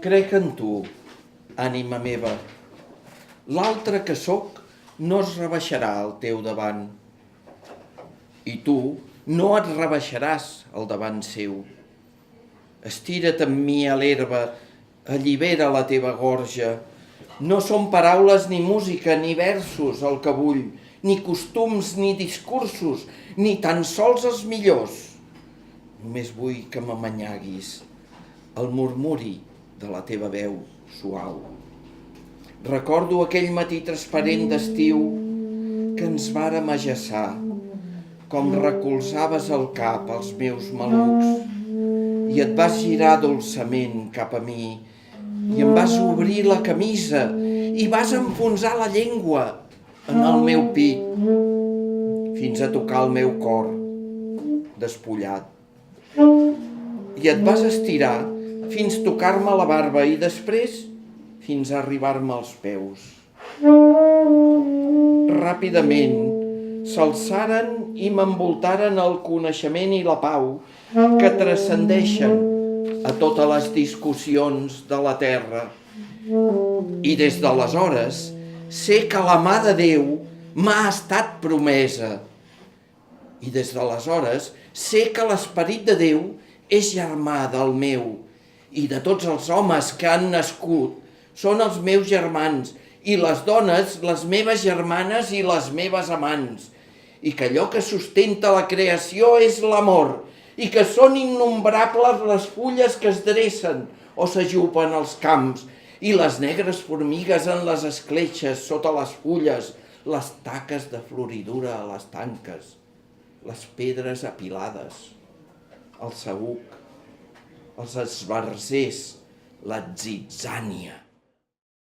Crec en tu, ànima meva. L'altre que sóc no es rebaixarà al teu davant. I tu no et rebaixaràs al davant seu. Estira't amb mi a l'herba, allibera la teva gorja. No són paraules ni música ni versos el que vull, ni costums ni discursos, ni tan sols els millors. Només vull que m'amanyaguis el murmuri de la teva veu suau. Recordo aquell matí transparent d'estiu que ens vàrem ajaçar, com recolzaves el cap als meus malucs i et vas girar dolçament cap a mi i em vas obrir la camisa i vas enfonsar la llengua en el meu pit fins a tocar el meu cor despullat. I et vas estirar fins tocar-me la barba i després fins a arribar-me als peus. Ràpidament s'alçaren i m'envoltaren el coneixement i la pau que transcendeixen a totes les discussions de la terra. I des d'aleshores sé que la mà de Déu m'ha estat promesa. I des d'aleshores sé que l'esperit de Déu és germà del meu i de tots els homes que han nascut són els meus germans i les dones les meves germanes i les meves amants i que allò que sustenta la creació és l'amor i que són innombrables les fulles que es dressen o s'ajupen als camps i les negres formigues en les escletxes sota les fulles, les taques de floridura a les tanques, les pedres apilades, el saüc, els esbarzers, la zitzània.